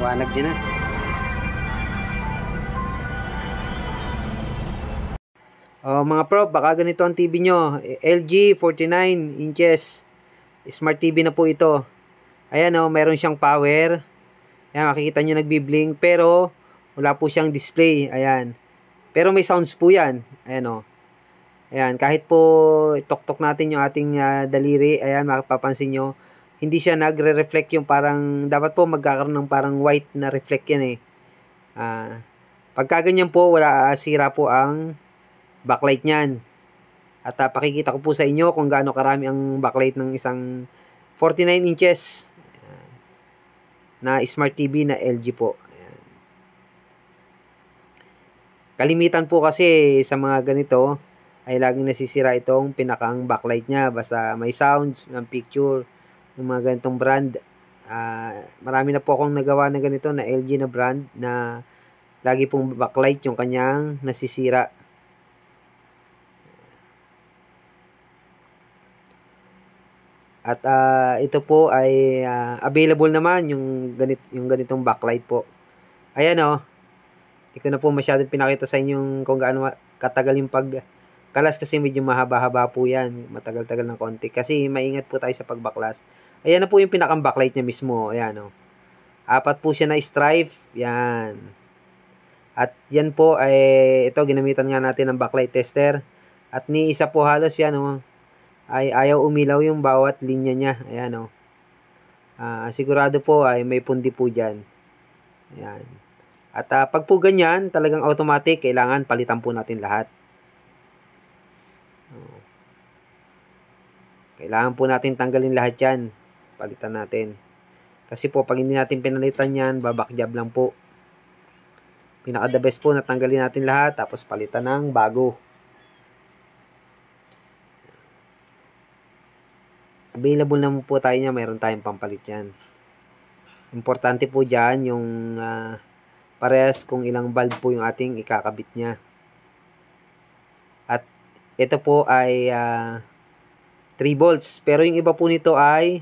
Liwanag din na. Mga prof, baka ganito ang TV nyo. LG 49 inches. Smart TV na po ito. Ayan meron siyang power. Ayan, makikita nyo nagbi-blink. Pero, wala po siyang display. Ayan. Pero may sounds po yan. Ayan Ayan, kahit po tok-tok natin yung ating daliri. Ayan, mapapansin nyo. Hindi siya nagre-reflect yung parang, dapat po magkakaroon ng parang white na reflect yan Pagka ganyan po, wala sira po ang backlight niyan. At pakikita ko po sa inyo kung gaano karami ang backlight ng isang 49 inches na Smart TV na LG po. Ayan. Kalimitan po kasi sa mga ganito ay laging nasisira itong pinakang backlight niya. Basta may sounds ng picture ng mga ganitong brand. Marami na po akong nagawa na ganito na LG na brand na lagi pong backlight yung kanyang nasisira. At ito po ay available naman yung ganitong backlight po. Ayan Hindi ko na po masyadong pinakita sa inyo kung gaano katagal yung pagkalas kasi medyo mahaba-haba po yan. Matagal-tagal ng konti. Kasi maingat po tayo sa pagbaklas. Ayan na po yung pinakang backlight niya mismo. Ayan Apat po siya na stripe. Yan. At yan po ay ito ginamitan nga natin ng backlight tester. At ni isa po halos yan ay ayaw umilaw yung bawat linya niya. Ayan sigurado po ay may pundi po dyan. Ayan. At pag po ganyan, talagang automatic, kailangan palitan po natin lahat. Kailangan po natin tanggalin lahat yan. Palitan natin. Kasi po, pag hindi natin pinalitan yan, babakjab lang po. Pinaka the best po, natanggalin natin lahat, tapos palitan ng bago. Available naman po tayo niya, mayroon tayong pampalit yan. Importante po dyan yung parehas kung ilang bulb po yung ating ikakabit niya. At ito po ay 3 volts. Pero yung iba po nito ay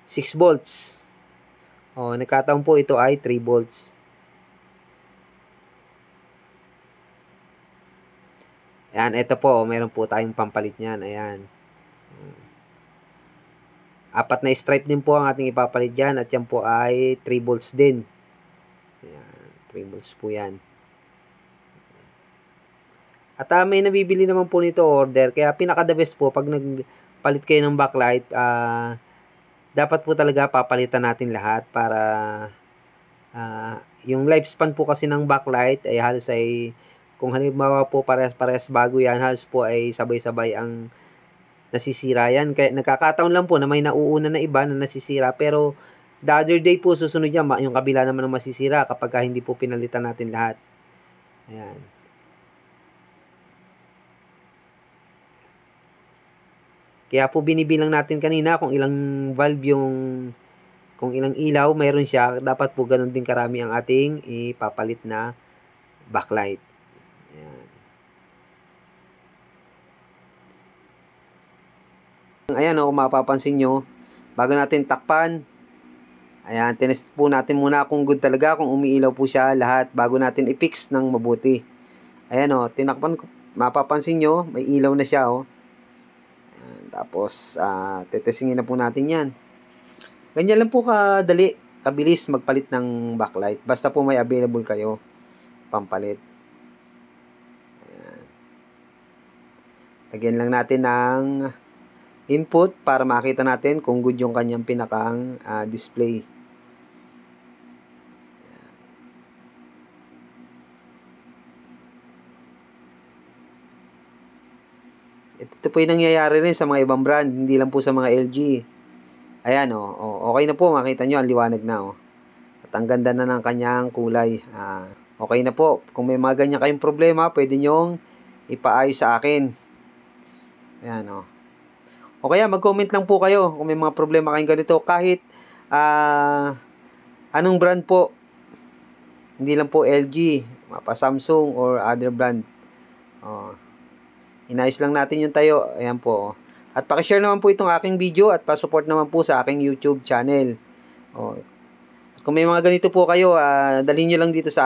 6 volts. Nagkataon po ito ay 3 volts. Ayan, ito po. Meron po tayong pampalit niyan. Ayan. Apat na stripe din po ang ating ipapalit dyan. At yan po ay 3 volts din. Ayan, 3 volts po yan. At may nabibili naman po nito order. Kaya pinaka-the best po pag nagpalit kayo ng backlight, dapat po talaga papalitan natin lahat para yung lifespan po kasi ng backlight ay halos ay kung halimbawa po parehas bago yan, halos po ay sabay-sabay ang nasisira yan. Kaya nagkakataon lang po na may nauuna na iba na nasisira, pero the other day po susunod yan, yung kabila naman ang masisira kapag hindi po pinalitan natin lahat. Ayan. Kaya po binibilang natin kanina kung ilang valve kung ilang ilaw mayroon siya, dapat po ganun din karami ang ating ipapalit na backlight. Ayan kung mapapansin nyo, bago natin takpan, ayan, tinest po natin muna kung good talaga, kung umiilaw po siya lahat bago natin i-fix ng mabuti. Ayan tinakpan ko, mapapansin nyo, may ilaw na siya Ayan, tapos, tetestingin na po natin yan. Ganyan lang po kadali, kabilis magpalit ng backlight. Basta po may available kayo, pampalit. Ayan. Lagyan lang natin ng input para makita natin kung good yung kanyang pinakang display. Ito po yung nangyayari rin sa mga ibang brand, hindi lang po sa mga LG. Ayan okay na po, makita nyo ang liwanag na At ang ganda na ng kanyang kulay. Okay na po. Kung may mga ganyan kayong problema, pwede nyong ipaayos sa akin. Ayan o kaya mag-comment lang po kayo kung may mga problema kayong ganito. Kahit anong brand po. Hindi lang po LG, mapa Samsung or other brand. Inayos lang natin yung tayo. Ayan po. At pakishare naman po itong aking video at pa-support naman po sa aking YouTube channel. Kung may mga ganito po kayo, dalhin nyo lang dito sa